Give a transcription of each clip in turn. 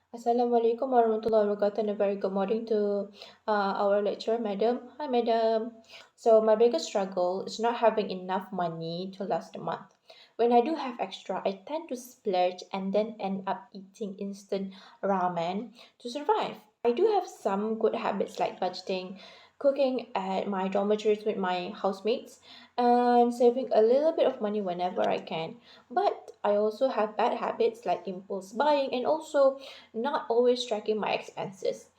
Assalamualaikum warahmatullahi wabarakatuh and a very good morning to our lecturer, madam. Hi, madam. So, my biggest struggle is not having enough money to last a month. When I do have extra, I tend to splurge and then end up eating instant ramen to survive. I do have some good habits like budgeting, cooking at my dormitories with my housemates, and saving a little bit of money whenever I can. But I also have bad habits like impulse buying and also not always tracking my expenses.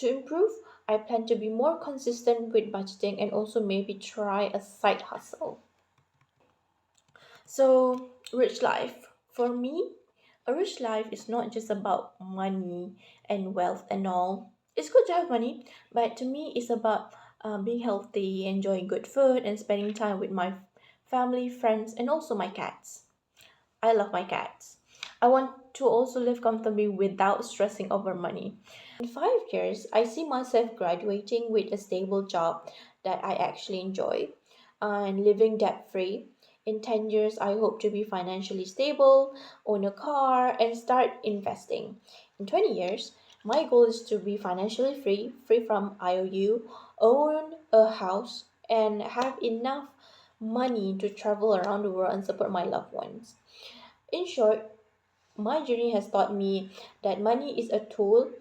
To improve, I plan to be more consistent with budgeting and also maybe try a side hustle. So, rich life. For me, a rich life is not just about money and wealth and all. It's good to have money, but to me, it's about being healthy, enjoying good food, and spending time with my family, friends, and also my cats. I love my cats. I want to also live comfortably without stressing over money. In 5 years, I see myself graduating with a stable job that I actually enjoy and living debt free. In 10 years, I hope to be financially stable, own a car, and start investing. In 20 years, my goal is to be financially free, free from IOU, own a house, and have enough money to travel around the world and support my loved ones. In short, my journey has taught me that money is a tool.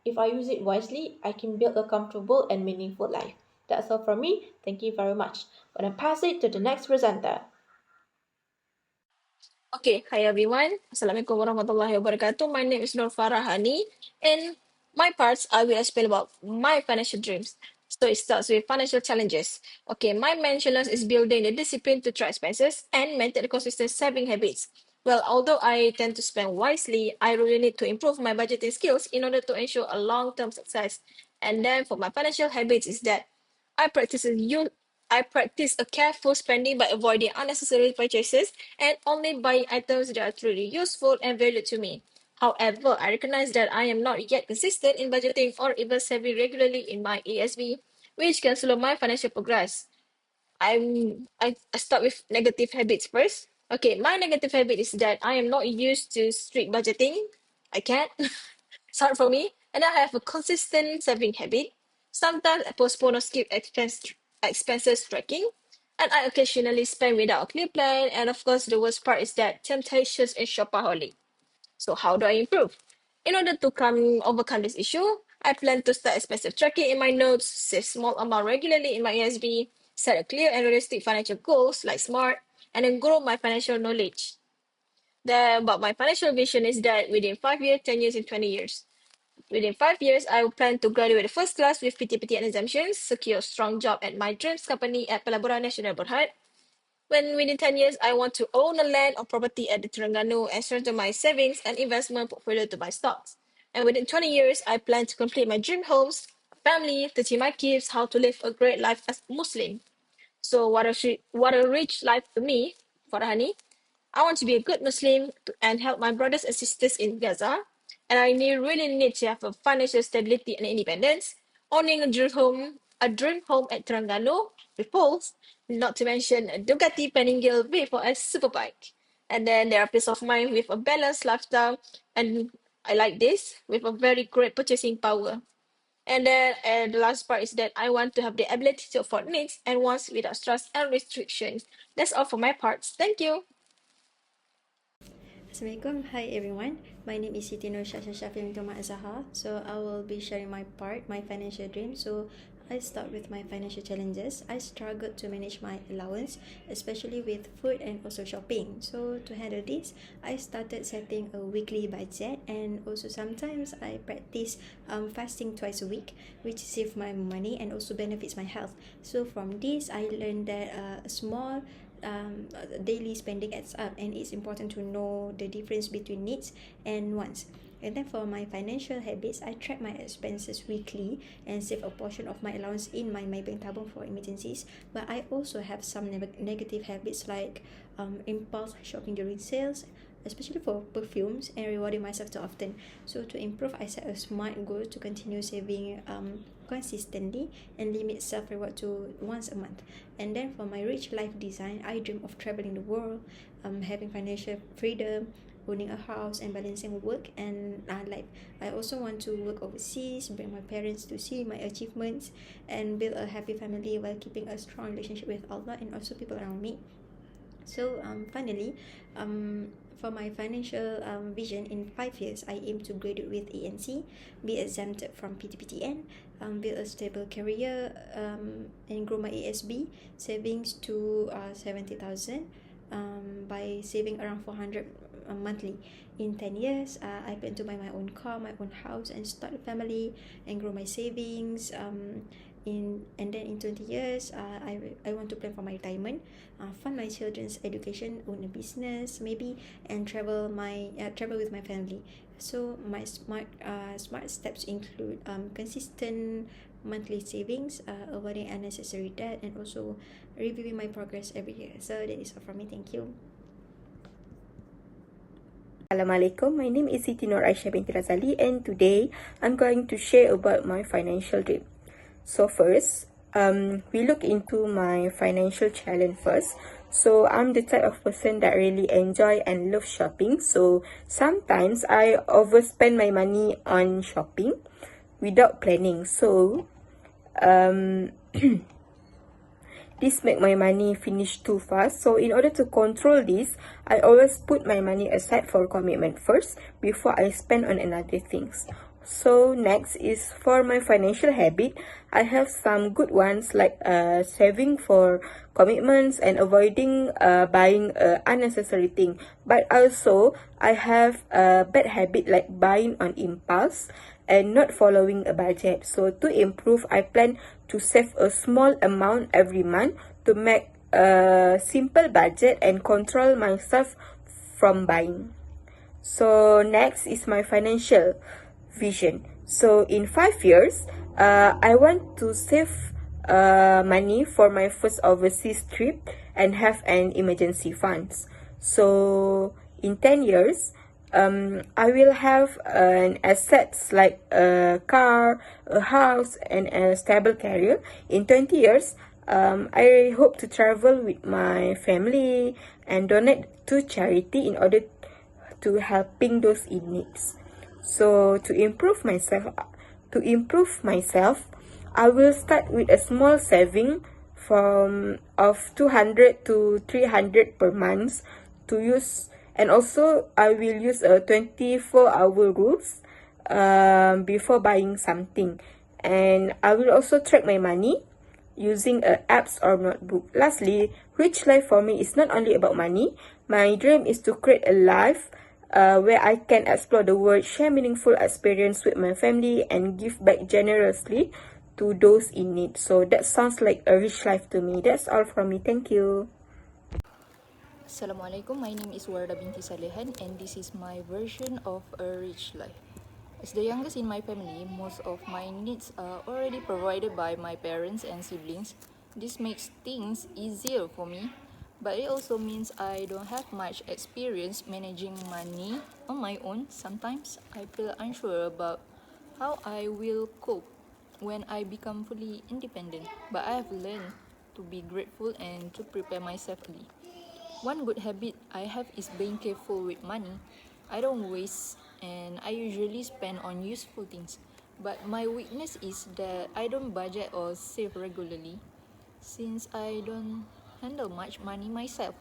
If I use it wisely, I can build a comfortable and meaningful life. That's all from me. Thank you very much. I'm going to pass it to the next presenter. Okay, hi everyone. Assalamualaikum warahmatullahi wabarakatuh. My name is Nur Farahani, and my parts I will explain about my financial dreams. So it starts with financial challenges. Okay, my main challenge is building the discipline to track expenses and maintain consistent saving habits. Well, although I tend to spend wisely, I really need to improve my budgeting skills in order to ensure a long-term success. And then for my financial habits is that I practice a u- I practice a careful spending by avoiding unnecessary purchases and only buying items that are truly useful and valuable to me. However, I recognize that I am not yet consistent in budgeting or even saving regularly in my ASB, which can slow my financial progress. I start with negative habits first. Okay, my negative habit is that I am not used to strict budgeting. I can't. It's hard for me, and I have a consistent saving habit. Sometimes I postpone or skip expenses tracking, and I occasionally spend without a clear plan. And of course, the worst part is that temptations and shopaholic. So how do I improve? In order to overcome this issue, I plan to start expensive tracking in my notes, save small amount regularly in my ESB, set a clear and realistic financial goals like SMART, and then grow my financial knowledge. But my financial vision is that within 5 years, 10 years, and 20 years. Within 5 years, I will plan to graduate first class with PTPT and exemptions, secure a strong job at my dreams company at Pelaburan Nasional Berhad. When within 10 years, I want to own a land or property at the Terengganu and strengthen my savings and investment portfolio to buy stocks. And within 20 years, I plan to complete my dream homes, family, teaching my kids how to live a great life as Muslim. So what a rich life to me, Farahani. I want to be a good Muslim and help my brothers and sisters in Gaza. And really need to have a financial stability and independence. Owning a dream home at Terengganu with pools, not to mention a Ducati Panigale V4S superbike. And then there are peace of mind with a balanced lifestyle. And I like this with a very great purchasing power. And then the last part is that I want to have the ability to afford needs and wants without stress and restrictions. That's all for my parts. Thank you. Assalamualaikum. Hi everyone. My name is Siti SYASYA untuk AZAHAR. So I will be sharing my part, my financial dream. So I start with my financial challenges. I struggled to manage my allowance, especially with food and also shopping. So to handle this, I started setting a weekly budget, and also sometimes I practice fasting twice a week, which save my money and also benefits my health. So from this, I learned that a small daily spending adds up, and it's important to know the difference between needs and wants. And then for my financial habits, I track my expenses weekly and save a portion of my allowance in my Maybank tabung for emergencies. But I also have some negative habits like impulse shopping during sales, especially for perfumes, and rewarding myself too often. So to improve, I set a smart goal to continue saving consistently and limit self-reward to once a month. And then for my rich life design, I dream of traveling the world, having financial freedom, owning a house and balancing work and life. I also want to work overseas, bring my parents to see my achievements, and build a happy family while keeping a strong relationship with Allah and also people around me. So finally, for my financial vision in 5 years, I aim to graduate with ANC, be exempted from PTPTN, build a stable career, and grow my ASB savings to 70,000 by saving around 400 monthly. In 10 years, I plan to buy my own car, my own house, and start a family and grow my savings. And then in 20 years, I want to plan for my retirement, fund my children's education, own a business maybe, and travel with my family. So my smart steps include consistent monthly savings, avoiding unnecessary debt, and also reviewing my progress every year. So that is all from me. Thank you. Assalamualaikum, my name is Siti NURAISYAH binti RAZALI, and today I'm going to share about my financial dream. So first, we look into my financial challenge first. So I'm the type of person that really enjoy and love shopping. So sometimes I overspend my money on shopping without planning. So this make my money finish too fast. So in order to control this, I always put my money aside for commitment first before I spend on another things. So next is for my financial habit. I have some good ones like saving for commitments and avoiding buying unnecessary thing. But also I have a bad habit like buying on impulse and not following a budget. So to improve, I plan to save a small amount every month to make a simple budget and control myself from buying. So next is my financial vision. So in 5 years, I want to save money for my first overseas trip and have an emergency funds. So in 10 years, I will have an assets like a car, a house, and a stable career. In 20 years, I hope to travel with my family and donate to charity in order to helping those in needs. So to improve myself, I will start with a small saving of 200 to 300 per month to use. And also, I will use a 24-hour rules before buying something. And I will also track my money using apps or notebook. Lastly, rich life for me is not only about money. My dream is to create a life where I can explore the world, share meaningful experience with my family, and give back generously to those in need. So that sounds like a rich life to me. That's all from me. Thank you. Assalamualaikum, my name is WARDAH binti SALEHAN, and this is my version of a rich life. As the youngest in my family, most of my needs are already provided by my parents and siblings. This makes things easier for me, but it also means I don't have much experience managing money on my own. Sometimes I feel unsure about how I will cope when I become fully independent, but I have learned to be grateful and to prepare myself early. One good habit I have is being careful with money. I don't waste and I usually spend on useful things. But my weakness is that I don't budget or save regularly since I don't handle much money myself.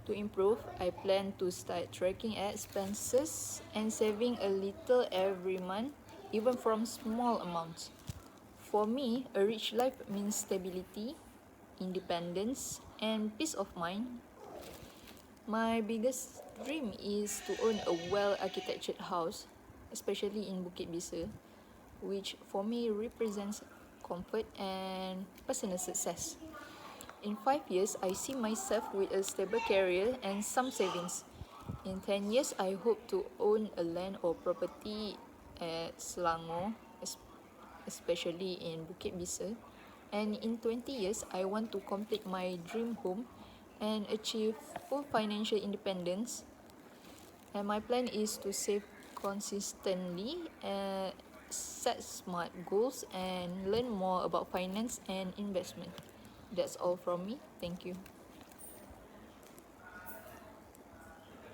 To improve, I plan to start tracking expenses and saving a little every month, even from small amounts. For me, a rich life means stability, independence, and peace of mind. My biggest dream is to own a well-architectured house, especially in Bukit Bisa, which for me represents comfort and personal success. In 5 years, I see myself with a stable career and some savings. In 10 years, I hope to own a land or property at Selangor, especially in Bukit Bisa. And in 20 years, I want to complete my dream home and achieve full financial independence. And my plan is to save consistently, set smart goals, and learn more about finance and investment. That's all from me. Thank you.